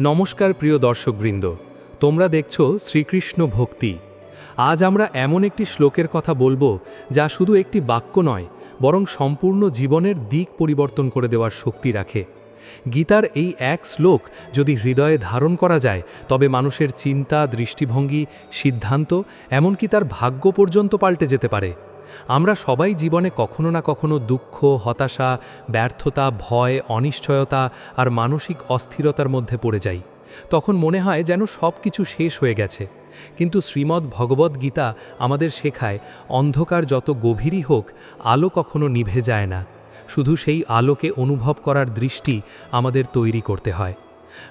নমস্কার প্রিয় দর্শকবৃন্দ, তোমরা দেখছো শ্রীকৃষ্ণ ভক্তি। আজ আমরা এমন একটি শ্লোকের কথা বলবো যা শুধু একটি বাক্য নয়, বরং সম্পূর্ণ জীবনের দিক পরিবর্তন করে দেওয়ার শক্তি রাখে। গীতার এই এক শ্লোক যদি হৃদয়ে ধারণ করা যায়, তবে মানুষের চিন্তা, দৃষ্টিভঙ্গি, সিদ্ধান্ত, এমনকি তার ভাগ্য পর্যন্ত পাল্টে যেতে পারে। আমরা সবাই জীবনে কখনো না কখনো দুঃখ, হতাশা, ব্যর্থতা, ভয়, অনিশ্চয়তা আর মানসিক অস্থিরতার মধ্যে পড়ে যাই। তখন মনে হয় যেন সব কিছু শেষ হয়ে গেছে। কিন্তু শ্রীমদ্ ভগবদ্ গীতা আমাদের শেখায়, অন্ধকার যত গভীরই হোক, আলো কখনো নিভে যায় না। শুধু সেই আলোকে অনুভব করার দৃষ্টি আমাদের তৈরি করতে হয়।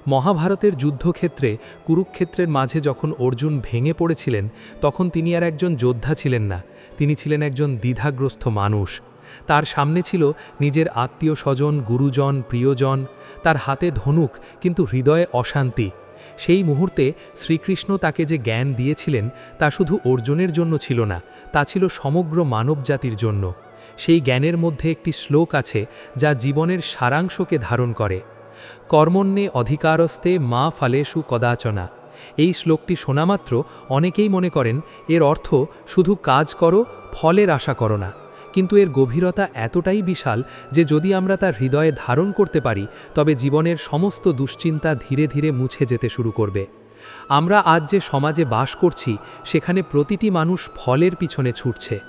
মহাভারতের যুদ্ধক্ষেত্রে কুরুক্ষেত্রের মাঝে যখন অর্জুন ভেঙে পড়েছিলেন, তখন তিনি আর একজন যোদ্ধা ছিলেন না, তিনি ছিলেন একজন দ্বিধাগ্রস্ত মানুষ। তার সামনে ছিল নিজের আত্মীয় স্বজন, গুরুজন, প্রিয়জন, তার হাতে ধনুক কিন্তু হৃদয়ে অশান্তি। সেই মুহূর্তে শ্রীকৃষ্ণ তাকে যে জ্ঞান দিয়েছিলেন, তা শুধু অর্জুনের জন্য ছিল না, তা ছিল সমগ্র মানবজাতির জন্য। সেই জ্ঞানের মধ্যে একটি শ্লোক আছে যা জীবনের সারাংশকে ধারণ করে। কর্মণ্যে অধিকারস্তে মা ফলেষু কদাচনা। এই শ্লোকটি শোনামাত্র অনেকেই মনে করেন এর অর্থ শুধু কাজ করো, ফলের আশা করো না। কিন্তু এর গভীরতা এতটাই বিশাল যে যদি আমরা তার হৃদয়ে ধারণ করতে পারি, তবে জীবনের সমস্ত দুশ্চিন্তা ধীরে ধীরে মুছে যেতে শুরু করবে। আমরা আজ যে সমাজে বাস করছি, সেখানে প্রতিটি মানুষ ফলের পিছনে ছুটছে।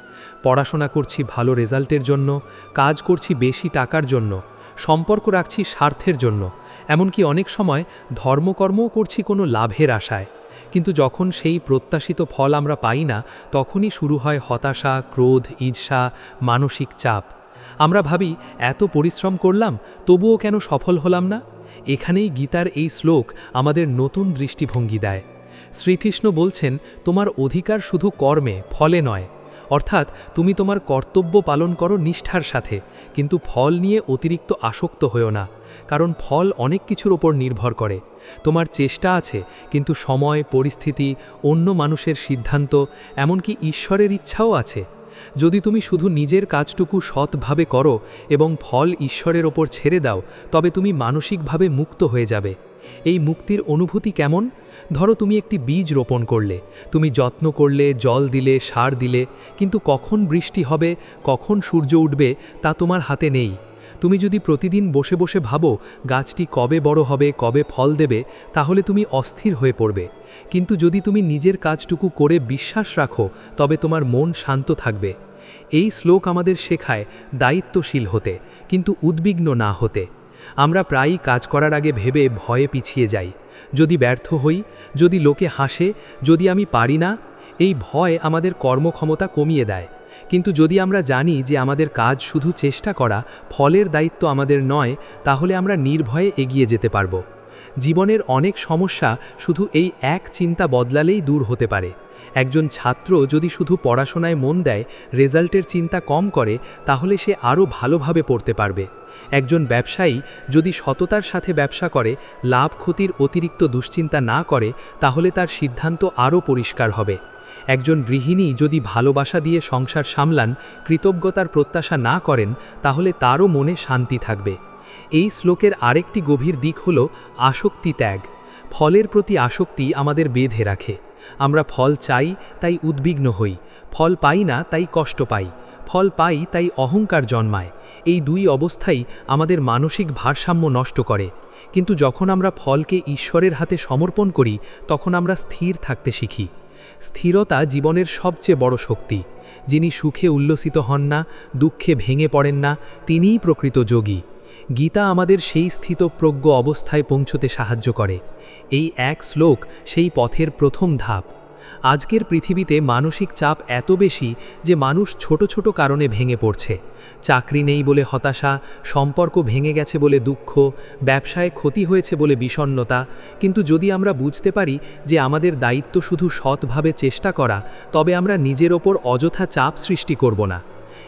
পড়াশোনা করছি ভালো রেজাল্টের জন্য, কাজ করছি বেশি টাকার জন্য, সম্পর্ক রাখছি স্বার্থের জন্য, এমনকি অনেক সময় ধর্মকর্মও করছি কোনো লাভের আশায়। কিন্তু যখন সেই প্রত্যাশিত ফল আমরা পাই না, তখনই শুরু হয় হতাশা, ক্রোধ, ঈর্ষা, মানসিক চাপ। আমরা ভাবি, এত পরিশ্রম করলাম, তবুও কেন সফল হলাম না? এখানেই গীতার এই শ্লোক আমাদের নতুন দৃষ্টিভঙ্গি দেয়। শ্রীকৃষ্ণ বলছেন, তোমার অধিকার শুধু কর্মে, ফলে নয়। অর্থাৎ তুমি তোমার কর্তব্য পালন করো নিষ্ঠার সাথে, কিন্তু ফল নিয়ে অতিরিক্ত আসক্ত হয়েও না। কারণ ফল অনেক কিছুর ওপর নির্ভর করে। তোমার চেষ্টা আছে, কিন্তু সময়, পরিস্থিতি, অন্য মানুষের সিদ্ধান্ত, এমনকি ঈশ্বরের ইচ্ছাও আছে। যদি তুমি শুধু নিজের কাজটুকু সৎভাবে করো এবং ফল ঈশ্বরের ওপর ছেড়ে দাও, তবে তুমি মানসিকভাবে মুক্ত হয়ে যাবে। এই মুক্তির অনুভূতি কেমন? ধরো তুমি একটি বীজ রোপণ করলে, তুমি যত্ন করলে, জল দিলে, সার দিলে, কিন্তু কখন বৃষ্টি হবে, কখন সূর্য উঠবে, তা তোমার হাতে নেই। তুমি যদি প্রতিদিন বসে বসে ভাবো গাছটি কবে বড় হবে, কবে ফল দেবে, তাহলে তুমি অস্থির হয়ে পড়বে। কিন্তু যদি তুমি নিজের কাজটুকু করে বিশ্বাস রাখো, তবে তোমার মন শান্ত থাকবে। এই শ্লোক আমাদের শেখায় দায়িত্বশীল হতে, কিন্তু উদ্বিগ্ন না হতে। আমরা প্রায়ই কাজ করার আগে ভেবে ভয়ে পিছিয়ে যাই। যদি ব্যর্থ হই, যদি লোকে হাসে, যদি আমি পারি না, এই ভয় আমাদের কর্মক্ষমতা কমিয়ে দেয়। কিন্তু যদি আমরা জানি যে আমাদের কাজ শুধু চেষ্টা করা, ফলের দায়িত্ব আমাদের নয়, তাহলে আমরা নির্ভয়ে এগিয়ে যেতে পারব। জীবনের অনেক সমস্যা শুধু এই এক চিন্তা বদলালেই দূর হতে পারে। একজন ছাত্র যদি শুধু পড়াশোনায় মন দেয়, রেজাল্টের চিন্তা কম করে, তাহলে সে আরও ভালোভাবে পড়তে পারবে। একজন ব্যবসায়ী যদি সততার সাথে ব্যবসা করে, লাভ ক্ষতির অতিরিক্ত দুশ্চিন্তা না করে, তাহলে তার সিদ্ধান্ত আরও পরিষ্কার হবে। একজন গৃহিণী যদি ভালোবাসা দিয়ে সংসার সামলান, কৃতজ্ঞতার প্রত্যাশা না করেন, তাহলে তারও মনে শান্তি থাকবে। এই শ্লোকের আরেকটি গভীর দিক হল আসক্তি ত্যাগ। ফলের প্রতি আসক্তি আমাদের বেঁধে রাখে। আমরা ফল চাই, তাই উদ্বিগ্ন হই, ফল পাই না, তাই কষ্ট পাই, ফল পাই, তাই অহংকার জন্মায়। এই দুই অবস্থাই আমাদের মানসিক ভারসাম্য নষ্ট করে। কিন্তু যখন আমরা ফলকে ঈশ্বরের হাতে সমর্পণ করি, তখন আমরা স্থির থাকতে শিখি। স্থিরতা জীবনের সবচেয়ে বড় শক্তি। যিনি সুখে উল্লসিত হন না, দুঃখে ভেঙে পড়েন না, তিনিই প্রকৃত যোগী। গীতা আমাদের সেই স্থিতপ্রজ্ঞ অবস্থায় পৌঁছতে সাহায্য করে। এই এক শ্লোক সেই পথের প্রথম ধাপ। আজকের পৃথিবীতে মানসিক চাপ এত বেশি যে মানুষ ছোট ছোট কারণে ভেঙে পড়ছে। চাকরি নেই বলে হতাশা, সম্পর্ক ভেঙে গেছে বলে দুঃখ, ব্যবসায় ক্ষতি হয়েছে বলে বিষণ্ণতা। কিন্তু যদি আমরা বুঝতে পারি যে আমাদের দায়িত্ব শুধু সৎভাবে চেষ্টা করা, তবে আমরা নিজের ওপর অযথা চাপ সৃষ্টি করব না।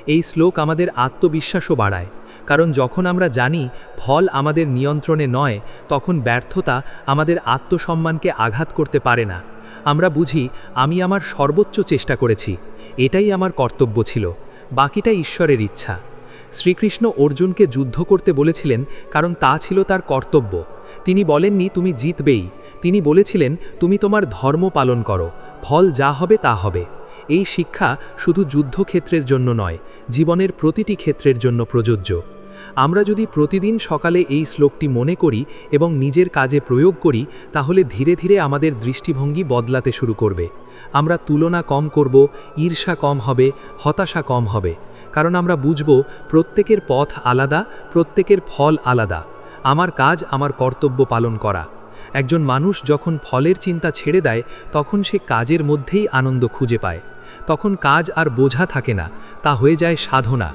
এই শ্লোক আমাদের আত্মবিশ্বাসও বাড়ায়। কারণ যখন আমরা জানি ফল আমাদের নিয়ন্ত্রণে নয়, তখন ব্যর্থতা আমাদের আত্মসম্মানকে আঘাত করতে পারে না। আমরা বুঝি, আমি আমার সর্বোচ্চ চেষ্টা করেছি, এটাই আমার কর্তব্য ছিল, বাকিটা ঈশ্বরের ইচ্ছা। শ্রীকৃষ্ণ অর্জুনকে যুদ্ধ করতে বলেছিলেন, কারণ তা ছিল তার কর্তব্য। তিনি বলেননি তুমি জিতবেই, তিনি বলেছিলেন তুমি তোমার ধর্ম পালন করো, ফল যা হবে তা হবে। এই শিক্ষা শুধু যুদ্ধক্ষেত্রের জন্য নয়, জীবনের প্রতিটি ক্ষেত্রের জন্য প্রযোজ্য। আমরা যদি প্রতিদিন সকালে এই শ্লোকটি মনে করি এবং নিজের কাজে প্রয়োগ করি, তাহলে ধীরে ধীরে আমাদের দৃষ্টিভঙ্গি বদলাতে শুরু করবে। আমরা তুলনা কম করব, ঈর্ষা কম হবে, হতাশা কম হবে, কারণ আমরা বুঝব প্রত্যেকের পথ আলাদা, প্রত্যেকের ফল আলাদা। আমার কাজ আমার কর্তব্য পালন করা। একজন মানুষ যখন ফলের চিন্তা ছেড়ে দেয়, তখন সে কাজের মধ্যেই আনন্দ খুঁজে পায়। তখন কাজ আর বোঝা থাকে না, তা হয়ে যায় সাধনা।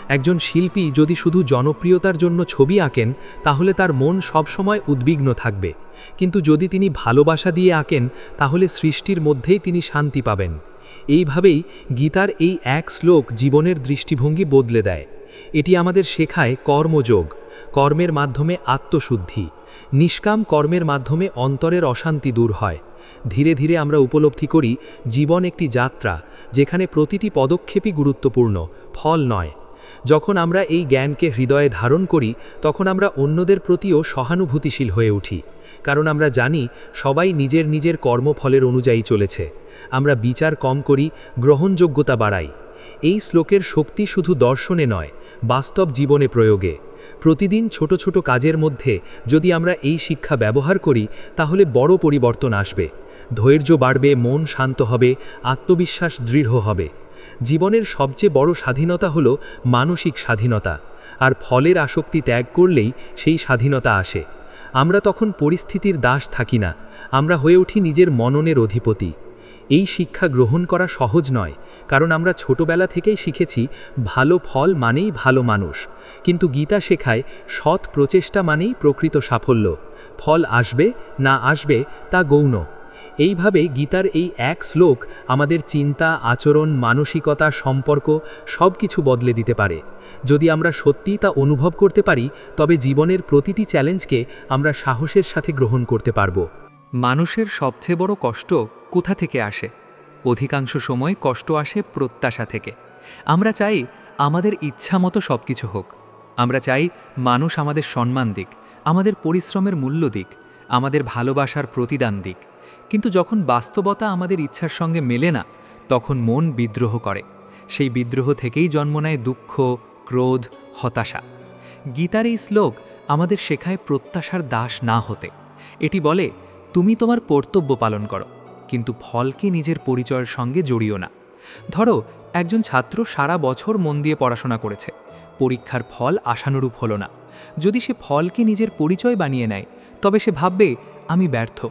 একজন শিল্পী যদি শুধু জনপ্রিয়তার জন্য ছবি আঁকেন, তাহলে তার মন সবসময় উদ্বিগ্ন থাকবে। কিন্তু যদি তিনি ভালোবাসা দিয়ে আঁকেন, তাহলে সৃষ্টির মধ্যেই তিনি শান্তি পাবেন। এইভাবেই গীতার এই এক শ্লোক জীবনের দৃষ্টিভঙ্গি বদলে দেয়। এটি আমাদের শেখায় কর্মযোগ, কর্মের মাধ্যমে আত্মশুদ্ধি, নিষ্কাম কর্মের মাধ্যমে অন্তরের অশান্তি দূর হয়। ধীরে ধীরে আমরা উপলব্ধি করি জীবন একটি যাত্রা, যেখানে প্রতিটি পদক্ষেপই গুরুত্বপূর্ণ, ফল নয়। যখন আমরা এই জ্ঞানকে হৃদয়ে ধারণ করি, তখন আমরা অন্যদের প্রতিও সহানুভূতিশীল হয়ে উঠি, কারণ আমরা জানি সবাই নিজের নিজের কর্মফলের অনুযায়ী চলেছে। আমরা বিচার কম করি, গ্রহণযোগ্যতা বাড়াই। এই শ্লোকের শক্তি শুধু দর্শনে নয়, বাস্তব জীবনে প্রয়োগে। প্রতিদিন ছোট ছোট কাজের মধ্যে যদি আমরা এই শিক্ষা ব্যবহার করি, তাহলে বড় পরিবর্তন আসবে। ধৈর্য বাড়বে, মন শান্ত হবে, আত্মবিশ্বাস দৃঢ় হবে। জীবনের সবচেয়ে বড় স্বাধীনতা হলো মানসিক স্বাধীনতা, আর ফলের আসক্তি ত্যাগ করলেই সেই স্বাধীনতা আসে। আমরা তখন পরিস্থিতির দাস থাকি না, আমরা হয়ে উঠি নিজের মননের অধিপতি। এই শিক্ষা গ্রহণ করা সহজ নয়, কারণ আমরা ছোটবেলা থেকেই শিখেছি ভালো ফল মানেই ভালো মানুষ। কিন্তু গীতা শেখায় সৎ প্রচেষ্টা মানেই প্রকৃত সাফল্য। ফল আসবে না আসবে তা গৌণ। এইভাবে গীতার এই এক শ্লোক আমাদের চিন্তা, আচরণ, মানসিকতা, সম্পর্ক সব কিছু বদলে দিতে পারে। যদি আমরা সত্যি তা অনুভব করতে পারি, তবে জীবনের প্রতিটি চ্যালেঞ্জকে আমরা সাহসের সাথে গ্রহণ করতে পারব। মানুষের সবচেয়ে বড় কষ্ট কোথা থেকে আসে? অধিকাংশ সময় কষ্ট আসে প্রত্যাশা থেকে। আমরা চাই আমাদের ইচ্ছা মতো সব কিছু হোক। আমরা চাই মানুষ আমাদের সম্মান দিক, আমাদের পরিশ্রমের মূল্য দিক, আমাদের ভালোবাসার প্রতিদান দিক। কিন্তু যখন বাস্তবতা আমাদের ইচ্ছার সঙ্গে মেলে না, তখন মন বিদ্রোহ করে। সেই বিদ্রোহ থেকেই জন্ম নেয় দুঃখ, ক্রোধ, হতাশা। গীতার এই শ্লোক আমাদের শেখায় প্রত্যাশার দাস না হতে। এটি বলে, তুমি তোমার কর্তব্য পালন করো, কিন্তু ফলকে নিজের পরিচয়ের সঙ্গে জড়িও না। ধরো, একজন ছাত্র সারা বছর মন দিয়ে পড়াশোনা করেছে, পরীক্ষার ফল আশানুরূপ হলো না। যদি সে ফলকে নিজের পরিচয় বানিয়ে নেয়, তবে সে ভাববে আমি ব্যর্থ।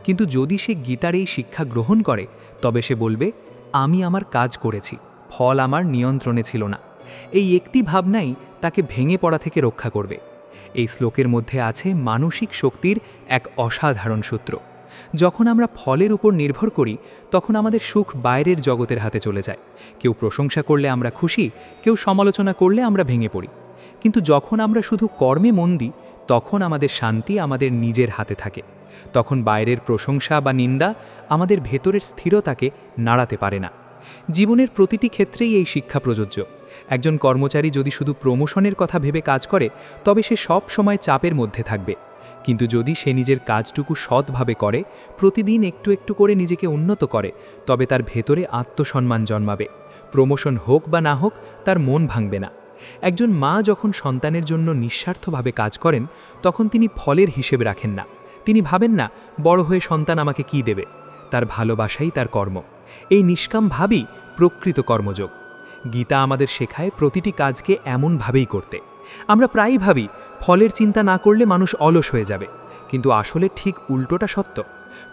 কিন্তু যদি সে গীতার এই শিক্ষা গ্রহণ করে, তবে সে বলবে আমি আমার কাজ করেছি, ফল আমার নিয়ন্ত্রণে ছিল না। এই একটি ভাবনাই তাকে ভেঙে পড়া থেকে রক্ষা করবে। এই শ্লোকের মধ্যে আছে মানসিক শক্তির এক অসাধারণ সূত্র। যখন আমরা ফলের উপর নির্ভর করি, তখন আমাদের সুখ বাইরের জগতের হাতে চলে যায়। কেউ প্রশংসা করলে আমরা খুশি, কেউ সমালোচনা করলে আমরা ভেঙে পড়ি। কিন্তু যখন আমরা শুধু কর্মে মন দিই, তখন আমাদের শান্তি আমাদের নিজের হাতে থাকে। তখন বাইরের প্রশংসা বা নিন্দা আমাদের ভেতরের স্থিরতাকে নাড়াতে পারে না। জীবনের প্রতিটি ক্ষেত্রেই এই শিক্ষা প্রযোজ্য। একজন কর্মচারী যদি শুধু প্রমোশনের কথা ভেবে কাজ করে, তবে সে সব সময় চাপের মধ্যে থাকবে। কিন্তু যদি সে নিজের কাজটুকু সৎভাবে করে, প্রতিদিন একটু একটু করে নিজেকে উন্নত করে, তবে তার ভেতরে আত্মসম্মান জন্মাবে। প্রমোশন হোক বা না হোক, তার মন ভাঙবে না। একজন মা যখন সন্তানের জন্য নিঃস্বার্থভাবে কাজ করেন, তখন তিনি ফলের হিসেব রাখেন না। তিনি ভাবেন না বড় হয়ে সন্তান আমাকে কি দেবে। তার ভালোবাসাই তার কর্ম। এই নিষ্কাম ভাবই প্রকৃত কর্মযোগ। গীতা আমাদের শেখায় প্রতিটি কাজকে এমনভাবেই করতে। আমরা প্রায়ই ভাবি ফলের চিন্তা না করলে মানুষ অলস হয়ে যাবে, কিন্তু আসলে ঠিক উল্টোটা সত্য।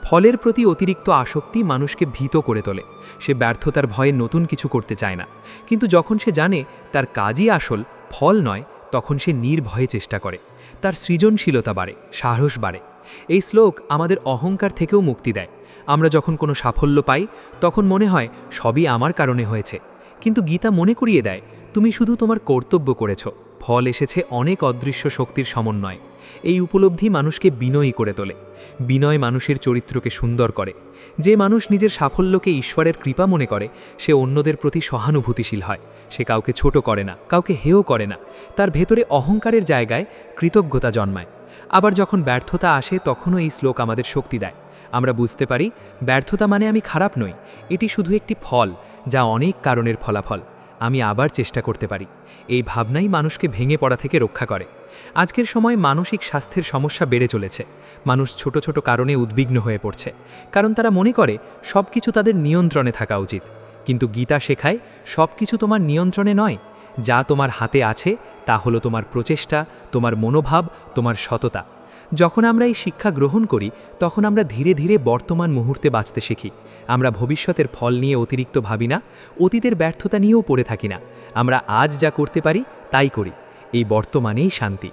ফলের প্রতি অতিরিক্ত আসক্তি মানুষকে ভীত করে তোলে। সে ব্যর্থতার ভয়ে নতুন কিছু করতে চায় না। কিন্তু যখন সে জানে তার কাজই আসল, ফল নয়, তখন সে নির্ভয়ে চেষ্টা করে। তার সৃজনশীলতা বাড়ে, সাহস বাড়ে। এই শ্লোক আমাদের অহংকার থেকেও মুক্তি দেয়। আমরা যখন কোনো সাফল্য পাই, তখন মনে হয় সবই আমার কারণে হয়েছে। কিন্তু গীতা মনে করিয়ে দেয়, তুমি শুধু তোমার কর্তব্য করেছ, ফল এসেছে অনেক অদৃশ্য শক্তির সমন্বয়। এই উপলব্ধি মানুষকে বিনয়ী করে তোলে। বিনয় মানুষের চরিত্রকে সুন্দর করে। যে মানুষ নিজের সাফল্যকে ঈশ্বরের কৃপা মনে করে, সে অন্যদের প্রতি সহানুভূতিশীল হয়। সে কাউকে ছোট করে না, কাউকে হেয় করে না। তার ভেতরে অহংকারের জায়গায় কৃতজ্ঞতা জন্মায়। আবার যখন ব্যর্থতা আসে তখনও এই শ্লোক আমাদের শক্তি দেয়। আমরা বুঝতে পারি ব্যর্থতা মানে আমি খারাপ নই, এটি শুধু একটি ফল, যা অনেক কারণের ফলাফল। আমি আবার চেষ্টা করতে পারি। এই ভাবনাই মানুষকে ভেঙে পড়া থেকে রক্ষা করে। আজকের সময় মানসিক স্বাস্থ্যের সমস্যা বেড়ে চলেছে। মানুষ ছোট ছোট কারণে উদ্বিগ্ন হয়ে পড়ছে, কারণ তারা মনে করে সব কিছু তাদের নিয়ন্ত্রণে থাকা উচিত। কিন্তু গীতা শেখায় সব কিছু তোমার নিয়ন্ত্রণে নয়। যা তোমার হাতে আছে তা হলো তোমার প্রচেষ্টা, তোমার মনোভাব, তোমার সততা। যখন আমরা এই শিক্ষা গ্রহণ করি তখন আমরা ধীরে ধীরে বর্তমান মুহূর্তে বাঁচতে শিখি। আমরা ভবিষ্যতের ফল নিয়ে অতিরিক্ত ভাবি না, অতীতের ব্যর্থতা নিয়েও পড়ে থাকি না। আমরা আজ যা করতে পারি তাই করি। এই বর্তমানেই শান্তি।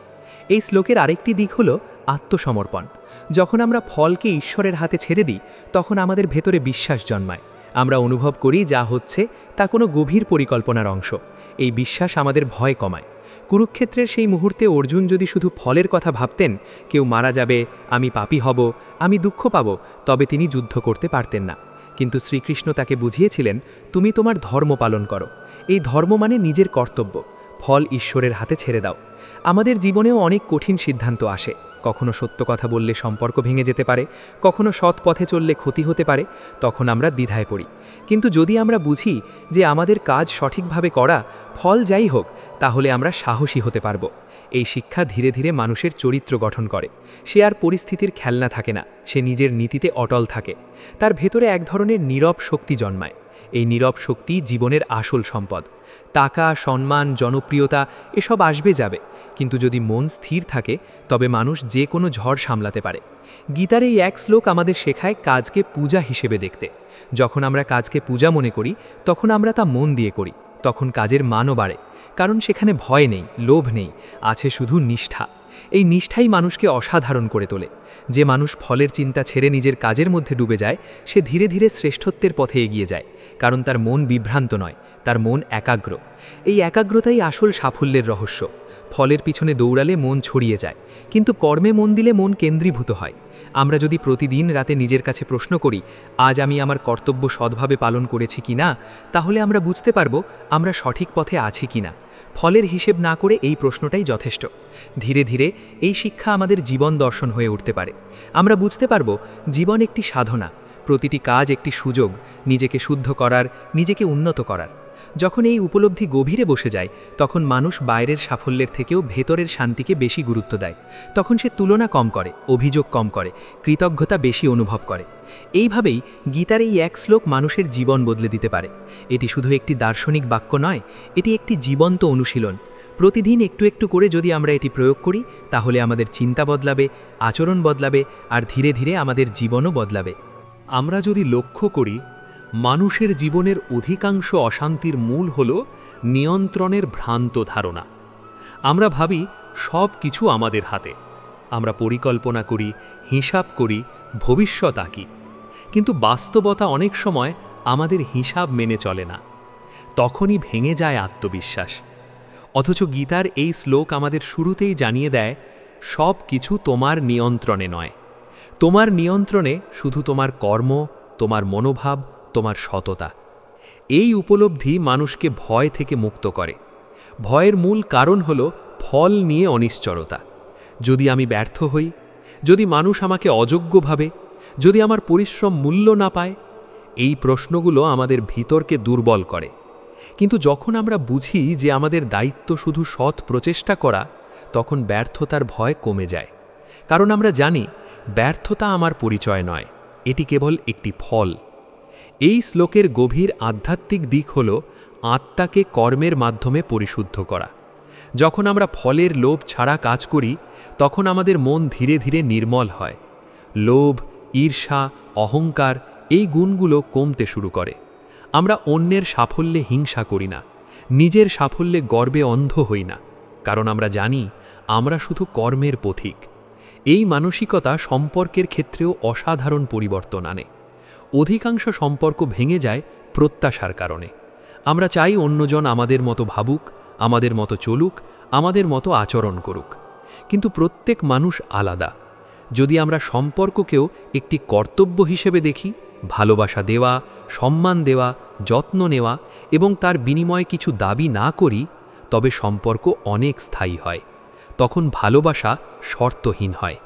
এই শ্লোকের আরেকটি দিক হলো আত্মসমর্পণ। যখন আমরা ফলকে ঈশ্বরের হাতে ছেড়ে দিই তখন আমাদের ভেতরে বিশ্বাস জন্মায়। আমরা অনুভব করি যা হচ্ছে তা কোনো গভীর পরিকল্পনার অংশ। এই বিশ্বাস আমাদের ভয় কমায়। কুরুক্ষেত্রের সেই মুহূর্তে অর্জুন যদি শুধু ফলের কথা ভাবতেন, কেউ মারা যাবে, আমি পাপী হব, আমি দুঃখ পাব, তবে তিনি যুদ্ধ করতে পারতেন না। কিন্তু শ্রীকৃষ্ণ তাকে বুঝিয়েছিলেন, তুমি তোমার ধর্ম পালন করো। এই ধর্ম মানে নিজের কর্তব্য, ফল ঈশ্বরের হাতে ছেড়ে দাও। আমাদের জীবনেও অনেক কঠিন সিদ্ধান্ত আসে। কখনো সত্য কথা বললে সম্পর্ক ভেঙে যেতে পারে, কখনো সৎ পথে চললে ক্ষতি হতে পারে, তখন আমরা দ্বিধায় পড়ি। কিন্তু যদি আমরা বুঝি যে আমাদের কাজ সঠিকভাবে করা, ফল যাই হোক, তাহলে আমরা সাহসী হতে পারব। এই শিক্ষা ধীরে ধীরে মানুষের চরিত্র গঠন করে। সে আর পরিস্থিতির খেলনা থাকে না, সে নিজের নীতিতে অটল থাকে। তার ভেতরে এক ধরনের নীরব শক্তি জন্মায়। এই নীরব শক্তি জীবনের আসল সম্পদ। টাকা, সম্মান, জনপ্রিয়তা এসব আসবে যাবে, কিন্তু যদি মন স্থির থাকে তবে মানুষ যে কোনো ঝড় সামলাতে পারে। গীতার এই এক শ্লোক আমাদের শেখায় কাজকে পূজা হিসেবে দেখতে। যখন আমরা কাজকে পূজা মনে করি তখন আমরা তা মন দিয়ে করি, তখন কাজের মানও বাড়ে। কারণ সেখানে ভয় নেই, লোভ নেই, আছে শুধু নিষ্ঠা। এই নিষ্ঠাই মানুষকে অসাধারণ করে তোলে। যে মানুষ ফলের চিন্তা ছেড়ে নিজের কাজের মধ্যে ডুবে যায়, সে ধীরে ধীরে শ্রেষ্ঠত্বের পথে এগিয়ে যায়। কারণ তার মন বিভ্রান্ত নয়, তার মন একাগ্র। এই একাগ্রতাই আসল সাফল্যের রহস্য। ফলের পিছনে দৌড়ালে মন ছড়িয়ে যায়, কিন্তু কর্মে মন দিলে মন কেন্দ্রীভূত হয়। আমরা যদি প্রতিদিন রাতে নিজের কাছে প্রশ্ন করি, আজ আমি আমার কর্তব্য সৎভাবে পালন করেছি কিনা, তাহলে আমরা বুঝতে পারব আমরা সঠিক পথে আছি কিনা। ফলের হিসেব না করে এই প্রশ্নটাই যথেষ্ট। ধীরে ধীরে এই শিক্ষা আমাদের জীবন দর্শন হয়ে উঠতে পারে। আমরা বুঝতে পারব জীবন একটি সাধনা, প্রতিটি কাজ একটি সুযোগ নিজেকে শুদ্ধ করার, নিজেকে উন্নত করার। যখন এই উপলব্ধি গভীরে বসে যায় তখন মানুষ বাইরের সাফল্যের থেকেও ভেতরের শান্তিকে বেশি গুরুত্ব দেয়। তখন সে তুলনা কম করে, অভিযোগ কম করে, কৃতজ্ঞতা বেশি অনুভব করে। এইভাবেই গীতার এই এক শ্লোক মানুষের জীবন বদলে দিতে পারে। এটি শুধু একটি দার্শনিক বাক্য নয়, এটি একটি জীবন্ত অনুশীলন। প্রতিদিন একটু একটু করে যদি আমরা এটি প্রয়োগ করি তাহলে আমাদের চিন্তা বদলাবে, আচরণ বদলাবে, আর ধীরে ধীরে আমাদের জীবনও বদলাবে। আমরা যদি লক্ষ্য করি, মানুষের জীবনের অধিকাংশ অশান্তির মূল হল নিয়ন্ত্রণের ভ্রান্ত ধারণা। আমরা ভাবি সব কিছু আমাদের হাতে। আমরা পরিকল্পনা করি, হিসাব করি, ভবিষ্যৎ আঁকি, কিন্তু বাস্তবতা অনেক সময় আমাদের হিসাব মেনে চলে না। তখনই ভেঙে যায় আত্মবিশ্বাস। অথচ গীতার এই শ্লোক আমাদের শুরুতেই জানিয়ে দেয়, সব কিছু তোমার নিয়ন্ত্রণে নয়। তোমার নিয়ন্ত্রণে শুধু তোমার কর্ম, তোমার মনোভাব, তোমার সততা। এই উপলব্ধি মানুষকে ভয় থেকে মুক্ত করে। ভয়ের মূল কারণ হল ফল নিয়ে অনিশ্চয়তা। যদি আমি ব্যর্থ হই, যদি মানুষ আমাকে অযোগ্য ভাবে, যদি আমার পরিশ্রম মূল্য না পায়, এই প্রশ্নগুলো আমাদের ভিতরকে দুর্বল করে। কিন্তু যখন আমরা বুঝি যে আমাদের দায়িত্ব শুধু সৎ প্রচেষ্টা করা, তখন ব্যর্থতার ভয় কমে যায়। কারণ আমরা জানি ব্যর্থতা আমার পরিচয় নয়, এটি কেবল একটি ফল। এই শ্লোকের গভীর আধ্যাত্মিক দিক হল আত্মাকে কর্মের মাধ্যমে পরিশুদ্ধ করা। যখন আমরা ফলের লোভ ছাড়া কাজ করি তখন আমাদের মন ধীরে ধীরে নির্মল হয়। লোভ, ঈর্ষা, অহংকার এই গুণগুলো কমতে শুরু করে। আমরা অন্যের সাফল্যে হিংসা করি না, নিজের সাফল্যে গর্বে অন্ধ হই না, কারণ আমরা জানি আমরা শুধু কর্মের পথিক। এই মানসিকতা সম্পর্কের ক্ষেত্রেও অসাধারণ পরিবর্তন আনে। অধিকাংশ সম্পর্ক ভেঙে যায় প্রত্যাশার কারণে। আমরা চাই অন্যজন আমাদের মতো ভাবুক, আমাদের মতো চলুক, আমাদের মতো আচরণ করুক। কিন্তু প্রত্যেক মানুষ আলাদা। যদি আমরা সম্পর্ককেও একটি কর্তব্য হিসেবে দেখি, ভালোবাসা দেওয়া, সম্মান দেওয়া, যত্ন নেওয়া এবং তার বিনিময়ে কিছু দাবি না করি, তবে সম্পর্ক অনেক স্থায়ী হয়। তখন ভালোবাসা শর্তহীন হয়।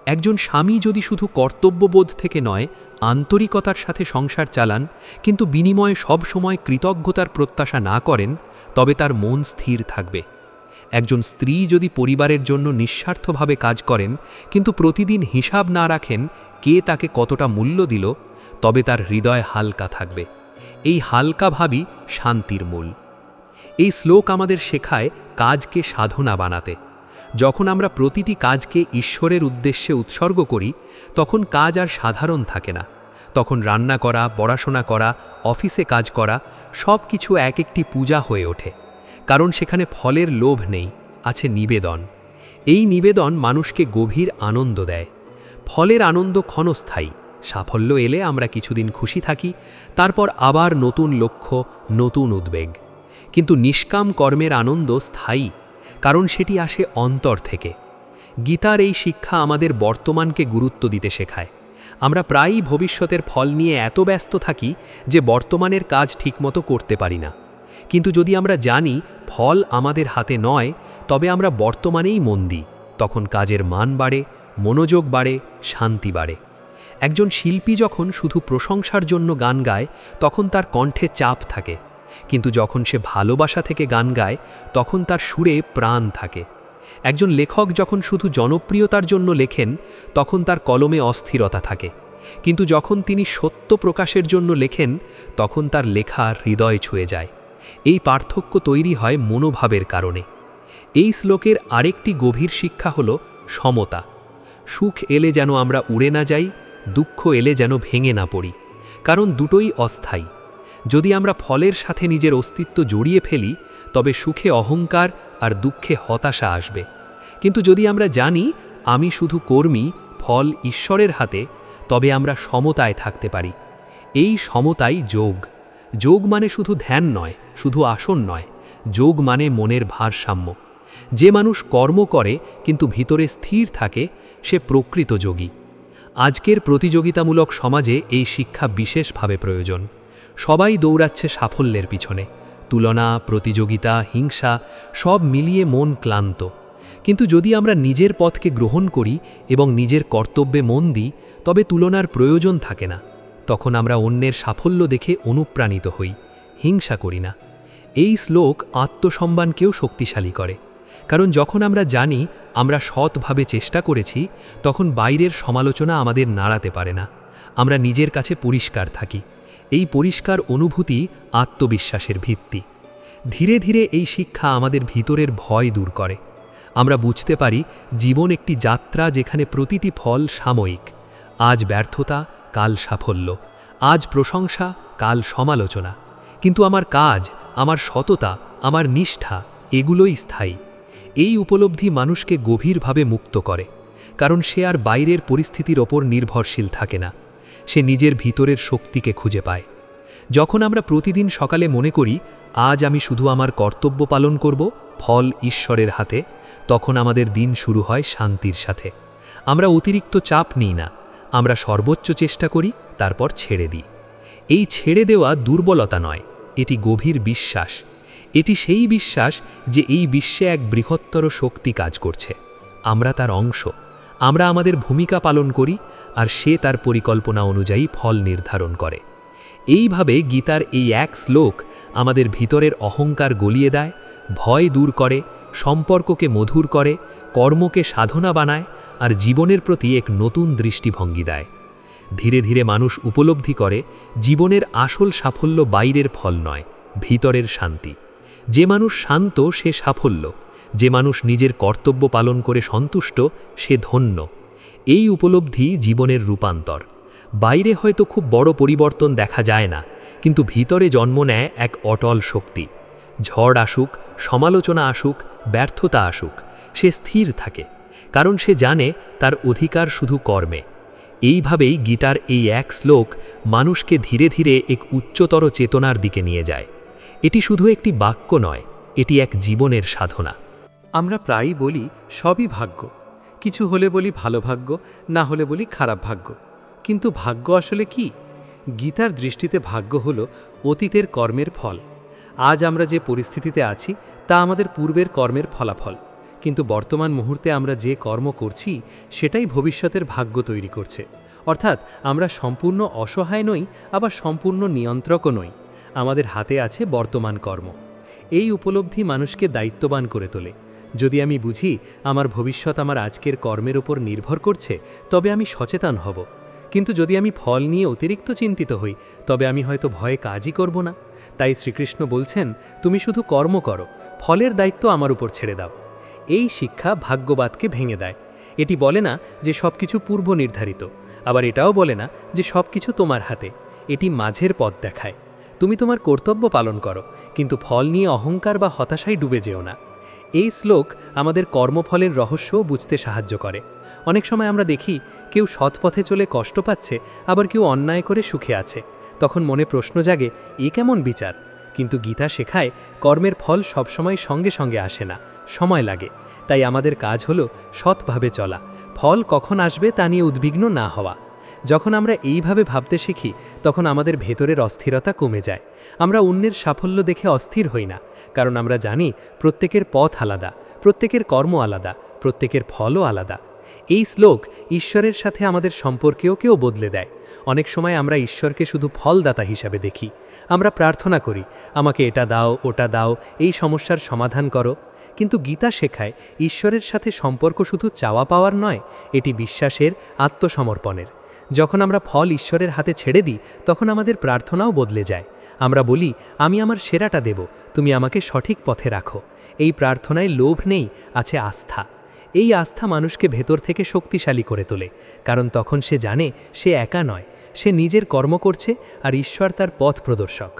একজন স্বামী যদি শুধু কর্তব্যবোধ থেকে নয়, আন্তরিকতার সাথে সংসার চালান, কিন্তু বিনিময়ে সব সময় কৃতজ্ঞতার প্রত্যাশা না করেন, তবে তার মন স্থির থাকবে। একজন স্ত্রী যদি পরিবারের জন্য নিঃস্বার্থভাবে কাজ করেন, কিন্তু প্রতিদিন হিসাব না রাখেন কে তাকে কতটা মূল্য দিল, তবে তার হৃদয় হালকা থাকবে। এই হালকা ভাবই শান্তির মূল। এই শ্লোক আমাদের শেখায় কাজকে সাধনা বানাতে। যখন আমরা প্রতিটি কাজকে ঈশ্বরের উদ্দেশ্যে উৎসর্গ করি, তখন কাজ আর সাধারণ থাকে না। তখন রান্না করা, পড়াশোনা করা, অফিসে কাজ করা সব কিছু এক একটি পূজা হয়ে ওঠে। কারণ সেখানে ফলের লোভ নেই, আছে নিবেদন। এই নিবেদন মানুষকে গভীর আনন্দ দেয়। ফলের আনন্দ ক্ষণস্থায়ী। সাফল্য এলে আমরা কিছুদিন খুশি থাকি, তারপর আবার নতুন লক্ষ্য, নতুন উদ্বেগ। কিন্তু নিষ্কাম কর্মের আনন্দ স্থায়ী, কারণ সেটি আসে অন্তর থেকে। গীতার এই শিক্ষা আমাদের বর্তমানকে গুরুত্ব দিতে শেখায়। আমরা প্রায়ই ভবিষ্যতের ফল নিয়ে এত ব্যস্ত থাকি যে বর্তমানের কাজ ঠিকমতো করতে পারি না। কিন্তু যদি আমরা জানি ফল আমাদের হাতে নয়, তবে আমরা বর্তমানেই মন দিই, তখন কাজের মান বাড়ে, মনোযোগ বাড়ে, শান্তি বাড়ে। একজন শিল্পী যখন শুধু প্রশংসার জন্য গান গায়, তখন তার কণ্ঠে চাপ থাকে। কিন্তু যখন সে ভালোবাসা থেকে গান গায়, তখন তার সুরে প্রাণ থাকে। একজন লেখক যখন শুধু জনপ্রিয়তার জন্য লেখেন, তখন তার কলমে অস্থিরতা থাকে। কিন্তু যখন তিনি সত্য প্রকাশের জন্য লেখেন, তখন তার লেখা হৃদয় ছুঁয়ে যায়। এই পার্থক্য তৈরি হয় মনোভাবের কারণে। এই শ্লোকের আরেকটি গভীর শিক্ষা হল সমতা। সুখ এলে যেন আমরা উড়ে না যাই, দুঃখ এলে যেন ভেঙে না পড়ি, কারণ দুটোই অস্থায়ী। যদি আমরা ফলের সাথে নিজের অস্তিত্ব জড়িয়ে ফেলি, তবে সুখে অহংকার আর দুঃখে হতাশা আসবে। কিন্তু যদি আমরা জানি আমি শুধু কর্মী, ফল ঈশ্বরের হাতে, তবে আমরা সমতায় থাকতে পারি। এই সমতাই যোগ। যোগ মানে শুধু ধ্যান নয়, শুধু আসন নয়, যোগ মানে মনের ভারসাম্য। যে মানুষ কর্ম করে কিন্তু ভিতরে স্থির থাকে, সে প্রকৃত যোগী। আজকের প্রতিযোগিতামূলক সমাজে এই শিক্ষা বিশেষভাবে প্রয়োজন। সবাই দৌড়াচ্ছে সাফল্যের পিছনে। তুলনা, প্রতিযোগিতা, হিংসা সব মিলিয়ে মন ক্লান্ত। কিন্তু যদি আমরা নিজের পথকে গ্রহণ করি এবং নিজের কর্তব্যে মন দিই, তবে তুলনার প্রয়োজন থাকে না। তখন আমরা অন্যের সাফল্য দেখে অনুপ্রাণিত হই, হিংসা করি না। এই শ্লোক আত্মসম্মানকেও শক্তিশালী করে। কারণ যখন আমরা জানি আমরা সৎভাবে চেষ্টা করেছি, তখন বাইরের সমালোচনা আমাদের নাড়াতে পারে না। আমরা নিজের কাছে পরিষ্কার থাকি। এই পরিষ্কার অনুভূতি আত্মবিশ্বাসের ভিত্তি। ধীরে ধীরে এই শিক্ষা আমাদের ভিতরের ভয় দূর করে। আমরা বুঝতে পারি জীবন একটি যাত্রা, যেখানে প্রতিটি ফল সাময়িক। আজ ব্যর্থতা, কাল সাফল্য। আজ প্রশংসা, কাল সমালোচনা। কিন্তু আমার কাজ, আমার সততা, আমার নিষ্ঠা এগুলোই স্থায়ী। এই উপলব্ধি মানুষকে গভীরভাবে মুক্ত করে, কারণ সে আর বাইরের পরিস্থিতির ওপর নির্ভরশীল থাকে না। সে নিজের ভিতরের শক্তিকে খুঁজে পায়। যখন আমরা প্রতিদিন সকালে মনে করি আজ আমি শুধু আমার কর্তব্য পালন করব, ফল ঈশ্বরের হাতে, তখন আমাদের দিন শুরু হয় শান্তির সাথে। আমরা অতিরিক্ত চাপ নিই না, আমরা সর্বোচ্চ চেষ্টা করি, তারপর ছেড়ে দিই। এই ছেড়ে দেওয়া দুর্বলতা নয়, এটি গভীর বিশ্বাস। এটি সেই বিশ্বাস যে এই বিশ্বে এক বৃহত্তর শক্তি কাজ করছে। আমরা তার অংশ। আমরা আমাদের ভূমিকা পালন করি, আর সে তার পরিকল্পনা অনুযায়ী ফল নির্ধারণ করে। এইভাবে গীতার এই এক শ্লোক আমাদের ভিতরের অহংকার গলিয়ে দেয়, ভয় দূর করে, সম্পর্ককে মধুর করে, কর্মকে সাধনা বানায়, আর জীবনের প্রতি এক নতুন দৃষ্টিভঙ্গি দেয়। ধীরে ধীরে মানুষ উপলব্ধি করে জীবনের আসল সাফল্য বাইরের ফল নয়, ভিতরের শান্তি। যে মানুষ শান্ত সে সাফল্য, যে মানুষ নিজের কর্তব্য পালন করে সন্তুষ্ট সে ধন্য। এই উপলব্ধি জীবনের রূপান্তর। বাইরে হয়তো খুব বড় পরিবর্তন দেখা যায় না, কিন্তু ভিতরে জন্ম নেয় এক অটল শক্তি। ঝড় আসুক, সমালোচনা আসুক, ব্যর্থতা আসুক, সে স্থির থাকে, কারণ সে জানে তার অধিকার শুধু কর্মে। এইভাবেই গীতার এই এক শ্লোক মানুষকে ধীরে ধীরে এক উচ্চতর চেতনার দিকে নিয়ে যায়। এটি শুধু একটি বাক্য নয়, এটি এক জীবনের সাধনা। আমরা প্রায়ই বলি সবই ভাগ্য। কিছু হলে বলি ভালো ভাগ্য, না হলে বলি খারাপ ভাগ্য। কিন্তু ভাগ্য আসলে কি? গীতার দৃষ্টিতে ভাগ্য হল অতীতের কর্মের ফল। আজ আমরা যে পরিস্থিতিতে আছি তা আমাদের পূর্বের কর্মের ফলাফল। কিন্তু বর্তমান মুহূর্তে আমরা যে কর্ম করছি সেটাই ভবিষ্যতের ভাগ্য তৈরি করছে। অর্থাৎ আমরা সম্পূর্ণ অসহায় নই, আবার সম্পূর্ণ নিয়ন্ত্রকও নই। আমাদের হাতে আছে বর্তমান কর্ম। এই উপলব্ধি মানুষকে দায়িত্ববান করে তোলে। যদি আমি বুঝি আমার ভবিষ্যৎ আমার আজকের কর্মের উপর নির্ভর করছে, তবে আমি সচেতন হব। কিন্তু যদি আমি ফল নিয়ে অতিরিক্ত চিন্তিত হই, তবে আমি হয়তো ভয়ে কাজই করব না। তাই শ্রীকৃষ্ণ বলছেন, তুমি শুধু কর্ম করো, ফলের দায়িত্ব আমার উপর ছেড়ে দাও। এই শিক্ষা ভাগ্যবাদকে ভেঙে দেয়। এটি বলে না যে সব কিছু পূর্ব নির্ধারিত, আবার এটাও বলে না যে সব কিছু তোমার হাতে। এটি মাঝের পথ দেখায়। তুমি তোমার কর্তব্য পালন করো, কিন্তু ফল নিয়ে অহংকার বা হতাশায় ডুবে যেও না। এই শ্লোক আমাদের কর্মফলের রহস্যও বুঝতে সাহায্য করে। অনেক সময় আমরা দেখি কেউ সৎ পথে চলে কষ্ট পাচ্ছে, আবার কেউ অন্যায় করে সুখে আছে। তখন মনে প্রশ্ন জাগে, এ কেমন বিচার? কিন্তু গীতা শেখায় কর্মের ফল সবসময় সঙ্গে সঙ্গে আসে না, সময় লাগে। তাই আমাদের কাজ হলো সৎভাবে চলা, ফল কখন আসবে তা নিয়ে উদ্বিগ্ন না হওয়া। যখন আমরা এইভাবে ভাবতে শিখি, তখন আমাদের ভেতরের অস্থিরতা কমে যায়। আমরা অন্যের সাফল্য দেখে অস্থির হই না, কারণ আমরা জানি প্রত্যেকের পথ আলাদা, প্রত্যেকের কর্ম আলাদা, প্রত্যেকের ফলও আলাদা। এই শ্লোক ঈশ্বরের সাথে আমাদের সম্পর্কেও বদলে দেয়। অনেক সময় আমরা ঈশ্বরকে শুধু ফলদাতা হিসাবে দেখি। আমরা প্রার্থনা করি, আমাকে এটা দাও, ওটা দাও, এই সমস্যার সমাধান করো। কিন্তু গীতা শেখায় ঈশ্বরের সাথে সম্পর্ক শুধু চাওয়া পাওয়ার নয়, এটি বিশ্বাসের, আত্মসমর্পণের। যখন আমরা ফল ঈশ্বরের হাতে ছেড়ে দিই, তখন আমাদের প্রার্থনাও বদলে যায়। আমরা বলি, আমি আমার সেরাটা দেব, তুমি আমাকে সঠিক পথে রাখো। এই প্রার্থনায় লোভ নেই, আছে আস্থা। এই আস্থা মানুষকে ভেতর থেকে শক্তিশালী করে তোলে, কারণ তখন সে জানে সে একা নয়, সে নিজের কর্ম করছে আর ঈশ্বর তার পথ প্রদর্শক।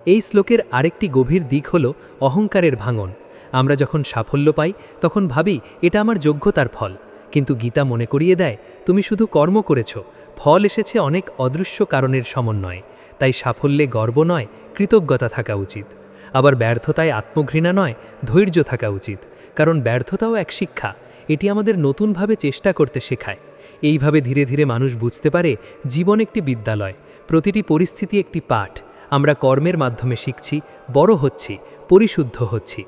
এই শ্লোকের আরেকটি গভীর দিক হল অহংকারের ভাঙন। আমরা যখন সাফল্য পাই, তখন ভাবি এটা আমার যোগ্যতার ফল। কিন্তু গীতা মনে করিয়ে দেয়, তুমি শুধু কর্ম করেছ, ফল এসেছে অনেক অদৃশ্য কারণের সমন্বয়ে। তাই সাফল্যে গর্ব নয়, কৃতজ্ঞতা থাকা উচিত। আবার ব্যর্থতায় আত্মঘৃণা নয়, ধৈর্য থাকা উচিত। কারণ ব্যর্থতাও এক শিক্ষা, এটি আমাদের নতুনভাবে চেষ্টা করতে শেখায়। এইভাবে ধীরে ধীরে মানুষ বুঝতে পারে জীবন একটি বিদ্যালয়, প্রতিটি পরিস্থিতি একটি পাঠ। আমরা কর্মের মাধ্যমে শিখছি, বড় হচ্ছি, পরিশুদ্ধ হচ্ছি।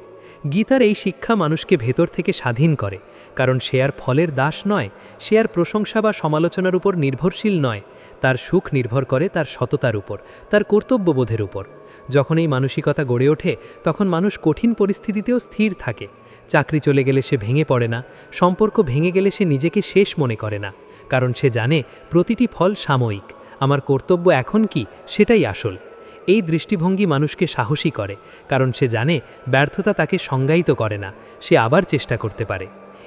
গীতার এই শিক্ষা মানুষকে ভেতর থেকে স্বাধীন করে, কারণ সে আর ফলের দাস নয়, সে আর প্রশংসা বা সমালোচনার উপর নির্ভরশীল নয়। তার সুখ নির্ভর করে তার সততার উপর, তার কর্তব্যবোধের উপর। যখন এই মানসিকতা গড়ে ওঠে, তখন মানুষ কঠিন পরিস্থিতিতেও স্থির থাকে। চাকরি চলে গেলে সে ভেঙে পড়ে না, সম্পর্ক ভেঙে গেলে সে নিজেকে শেষ মনে করে না, কারণ সে জানে প্রতিটি ফল সাময়িক। আমার কর্তব্য এখন কি, সেটাই আসল। এই দৃষ্টিভঙ্গি মানুষকে সাহসী করে, কারণ সে জানে ব্যর্থতা তাকে সংজ্ঞায়িত করে না, সে আবার চেষ্টা করতে পারে।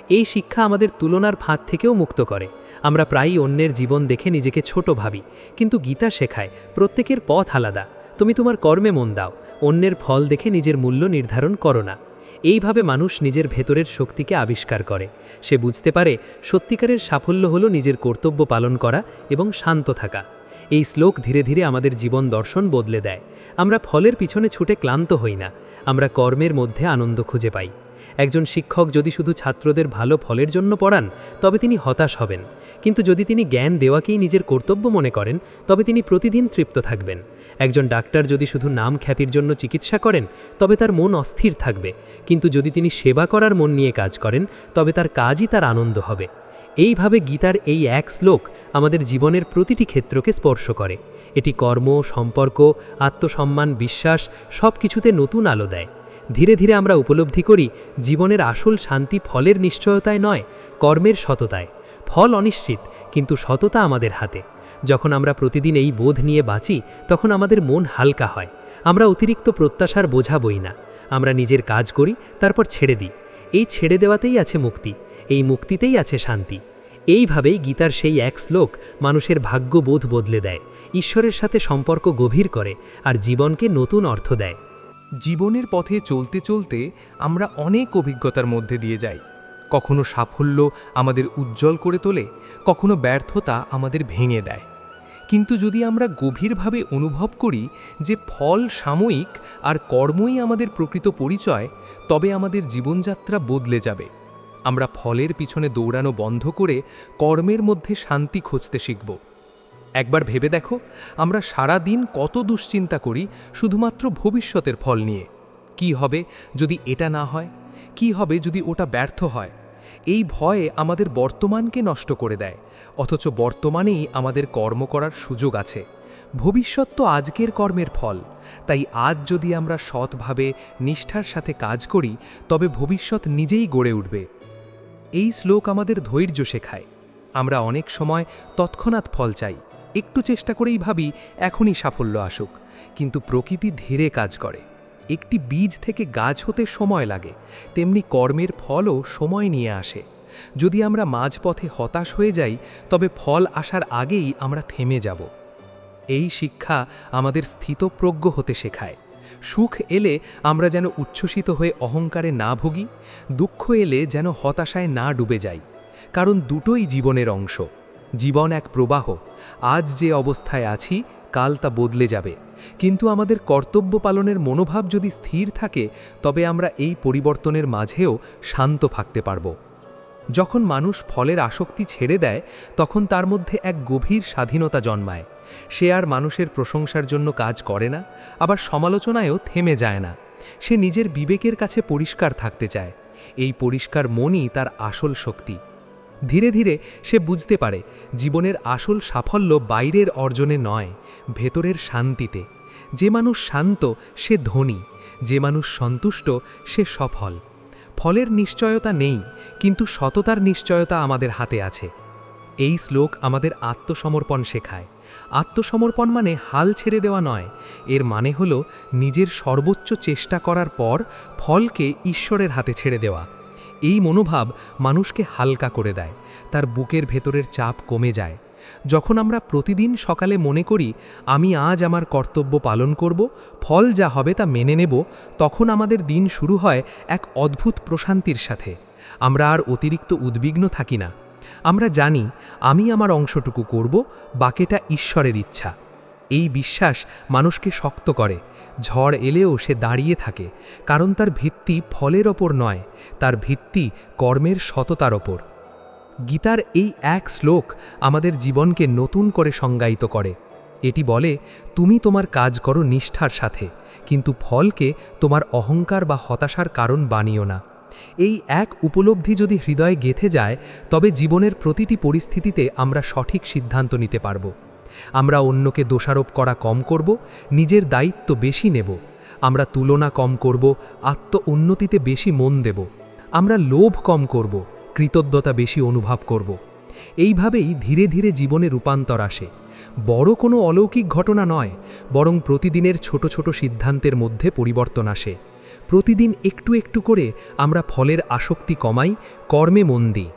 এই শিক্ষা আমাদের তুলনার ফাঁদ থেকেও মুক্ত করে। আমরা প্রায়ই অন্যের জীবন দেখে নিজেকে ছোট ভাবি, কিন্তু গীতা শেখায় প্রত্যেকের পথ আলাদা। তুমি তোমার কর্মে মন দাও, অন্যের ফল দেখে নিজের মূল্য নির্ধারণ করো না। এইভাবে মানুষ নিজের ভেতরের শক্তিকে আবিষ্কার করে। সে বুঝতে পারে সত্যিকারের সাফল্য হলো নিজের কর্তব্য পালন করা এবং শান্ত থাকা। এই শ্লোক ধীরে ধীরে আমাদের জীবন দর্শন বদলে দেয়। আমরা ফলের পিছনে ছুটে ক্লান্ত হই না, আমরা কর্মের মধ্যে আনন্দ খুঁজে পাই। একজন শিক্ষক যদি শুধু ছাত্রদের ভালো ফলের জন্য পড়ান, তবে তিনি হতাশ হবেন। কিন্তু যদি তিনি জ্ঞান দেওয়াকেই নিজের কর্তব্য মনে করেন, তবে তিনি প্রতিদিন তৃপ্ত থাকবেন। একজন ডাক্তার যদি শুধু নাম খ্যাতির জন্য চিকিৎসা করেন, তবে তার মন অস্থির থাকবে। কিন্তু যদি তিনি সেবা করার মন নিয়ে কাজ করেন, তবে তার কাজই তার আনন্দ হবে। এইভাবে গীতার এই এক শ্লোক আমাদের জীবনের প্রতিটি ক্ষেত্রকে স্পর্শ করে। এটি কর্ম, সম্পর্ক, আত্মসম্মান, বিশ্বাস সব কিছুতে নতুন আলো দেয়। ধীরে ধীরে আমরা উপলব্ধি করি জীবনের আসল শান্তি ফলের নিশ্চয়তায় নয়, কর্মের সততায়। ফল অনিশ্চিত, কিন্তু সততা আমাদের হাতে। যখন আমরা প্রতিদিন এই বোধ নিয়ে বাঁচি, তখন আমাদের মন হালকা হয়। আমরা অতিরিক্ত প্রত্যাশার বোঝা বই না, আমরা নিজের কাজ করি, তারপর ছেড়ে দিই। এই ছেড়ে দেওয়াতেই আছে মুক্তি, এই মুক্তিতেই আছে শান্তি। এইভাবেই গীতার সেই এক শ্লোক মানুষের ভাগ্যবোধ বদলে দেয়, ঈশ্বরের সাথে সম্পর্ক গভীর করে আর জীবনকে নতুন অর্থ দেয়। জীবনের পথে চলতে চলতে আমরা অনেক অভিজ্ঞতার মধ্যে দিয়ে যাই। কখনো সাফল্য আমাদের উজ্জ্বল করে তোলে, কখনো ব্যর্থতা আমাদের ভেঙে দেয়। কিন্তু যদি আমরা গভীরভাবে অনুভব করি যে ফল সাময়িক আর কর্মই আমাদের প্রকৃত পরিচয়, তবে আমাদের জীবনযাত্রা বদলে যাবে। আমরা ফলের পিছনে দৌড়ানো বন্ধ করে কর্মের মধ্যে শান্তি খুঁজতে শিখব। একবার ভেবে দেখো, আমরা সারা দিন কত দুশ্চিন্তা করি শুধুমাত্র ভবিষ্যতের ফল নিয়ে। কি হবে যদি এটা না হয়? কি হবে যদি ওটা ব্যর্থ হয়। এই ভয়ে আমাদের বর্তমানকে নষ্ট করে দেয়, অথচ বর্তমানেই আমাদের কর্ম করার সুযোগ আছে। ভবিষ্যৎ তো আজকের কর্মের ফল, তাই আজ যদি আমরা সৎভাবে নিষ্ঠার সাথে কাজ করি তবে ভবিষ্যৎ নিজেই গড়ে উঠবে। এই শ্লোক আমাদের ধৈর্য শেখায়। আমরা অনেক সময় তৎক্ষণাৎ ফল চাই, একটু চেষ্টা করেই ভাবি এখনই সাফল্য আসুক, কিন্তু প্রকৃতি ধীরে কাজ করে। একটি বীজ থেকে গাছ হতে সময় লাগে, তেমনি কর্মের ফলও সময় নিয়ে আসে। যদি আমরা মাঝপথে হতাশ হয়ে যাই তবে ফল আসার আগেই আমরা থেমে যাব। এই শিক্ষা আমাদের স্থিতপ্রজ্ঞ হতে শেখায়। সুখ এলে আমরা যেন উচ্ছ্বসিত হয়ে অহংকারে না ভুগি, দুঃখ এলে যেন হতাশায় না ডুবে যাই, কারণ দুটোই জীবনের অংশ। জীবন এক প্রবাহ, আজ যে অবস্থায় আছি কাল তা বদলে যাবে, কিন্তু আমাদের কর্তব্য পালনের মনোভাব যদি স্থির থাকে তবে আমরা এই পরিবর্তনের মাঝেও শান্ত থাকতে পারব। যখন মানুষ ফলের আসক্তি ছেড়ে দেয় তখন তার মধ্যে এক গভীর স্বাধীনতা জন্মায়। সে আর মানুষের প্রশংসার জন্য কাজ করে না, আবার সমালোচনায়ও থেমে যায় না। সে নিজের বিবেকের কাছে পরিষ্কার থাকতে চায়। এই পরিষ্কার মনই তার আসল শক্তি। ধীরে ধীরে সে বুঝতে পারে জীবনের আসল সাফল্য বাইরের অর্জনে নয়, ভেতরের শান্তিতে। যে মানুষ শান্ত সে ধনী, যে মানুষ সন্তুষ্ট সে সফল। ফলের নিশ্চয়তা নেই, কিন্তু সততার নিশ্চয়তা আমাদের হাতে আছে। এই শ্লোক আমাদের আত্মসমর্পণ শেখায়। আত্মসমর্পণ মানে হাল ছেড়ে দেওয়া নয়, এর মানে হলো নিজের সর্বোচ্চ চেষ্টা করার পর ফলকে ঈশ্বরের হাতে ছেড়ে দেওয়া। এই মনোভাব মানুষকে হালকা করে দেয়, তার বুকের ভেতরের চাপ কমে যায়। যখন আমরা প্রতিদিন সকালে মনে করি আমি আজ আমার কর্তব্য পালন করব, ফল যা হবে তা মেনে নেব, তখন আমাদের দিন শুরু হয় এক অদ্ভুত প্রশান্তির সাথে। আমরা আর অতিরিক্ত উদ্বিগ্ন থাকি না। আমরা জানি আমি আমার অংশটুকু করব, বাকিটা ঈশ্বরের ইচ্ছা। এই বিশ্বাস মানুষকে শক্ত করে। ঝড় এলেও সে দাঁড়িয়ে থাকে, কারণ তার ভিত্তি ফলের ওপর নয়, তার ভিত্তি কর্মের সততার ওপর। গীতার এই এক শ্লোক আমাদের জীবনকে নতুন করে সংজ্ঞায়িত করে। এটি বলে, তুমি তোমার কাজ করো নিষ্ঠার সাথে, কিন্তু ফলকে তোমার অহংকার বা হতাশার কারণ বানিও না। এই এক উপলব্ধি যদি হৃদয়ে গেঁথে যায় তবে জীবনের প্রতিটি পরিস্থিতিতে আমরা সঠিক সিদ্ধান্ত নিতে পারব। আমরা অন্যকে দোষারোপ করা কম করব, নিজের দায়িত্ব বেশি নেব। আমরা তুলনা কম করব, আত্ম উন্নতিতে বেশি মন দেব। আমরা লোভ কম করব, কৃতজ্ঞতা বেশি অনুভব করব। এইভাবেই ধীরে ধীরে জীবনে রূপান্তর আসে। বড় কোনো অলৌকিক ঘটনা নয়, বরং প্রতিদিনের ছোট ছোট সিদ্ধান্তের মধ্যে পরিবর্তন আসে। প্রতিদিন একটু একটু করে আমরা ফলের আসক্তি কমাই, কর্মে মন দিই।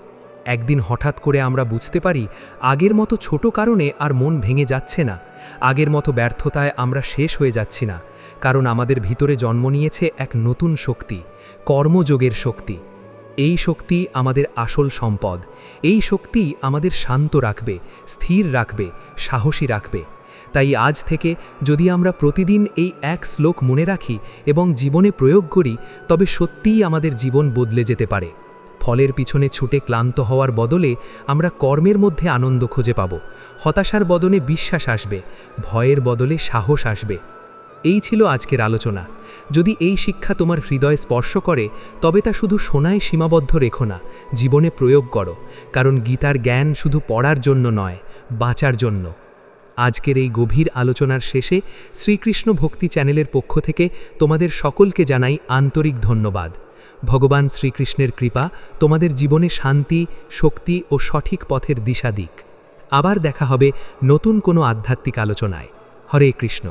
একদিন হঠাৎ করে আমরা বুঝতে পারি আগের মতো ছোট কারণে আর মন ভেঙে যাচ্ছে না, আগের মতো ব্যর্থতায় আমরা শেষ হয়ে যাচ্ছি না, কারণ আমাদের ভিতরে জন্ম নিয়েছে এক নতুন শক্তি, কর্মযোগের শক্তি। এই শক্তি আমাদের আসল সম্পদ। এই শক্তি আমাদের শান্ত রাখবে, স্থির রাখবে, সাহসী রাখবে। তাই আজ থেকে যদি আমরা প্রতিদিন এই এক শ্লোক মনে রাখি এবং জীবনে প্রয়োগ করি তবে সত্যিই আমাদের জীবন বদলে যেতে পারে। ফলের পিছনে ছুটে ক্লান্ত হওয়ার বদলে আমরা কর্মের মধ্যে আনন্দ খুঁজে পাব। হতাশার বদলে বিশ্বাস আসবে, ভয়ের বদলে সাহস আসবে। এই ছিল আজকের আলোচনা। যদি এই শিক্ষা তোমার হৃদয় স্পর্শ করে তবে তা শুধু শোনায় সীমাবদ্ধ রেখো না, জীবনে প্রয়োগ করো, কারণ গীতার জ্ঞান শুধু পড়ার জন্য নয়, বাঁচার জন্য। আজকের এই গভীর আলোচনার শেষে শ্রীকৃষ্ণ ভক্তি চ্যানেলের পক্ষ থেকে তোমাদের সকলকে জানাই আন্তরিক ধন্যবাদ। ভগবান শ্রীকৃষ্ণের কৃপা তোমাদের জীবনে শান্তি, শক্তি ও সঠিক পথের দিশা দিক। আবার দেখা হবে নতুন কোনো আধ্যাত্মিক আলোচনায়। হরে কৃষ্ণ।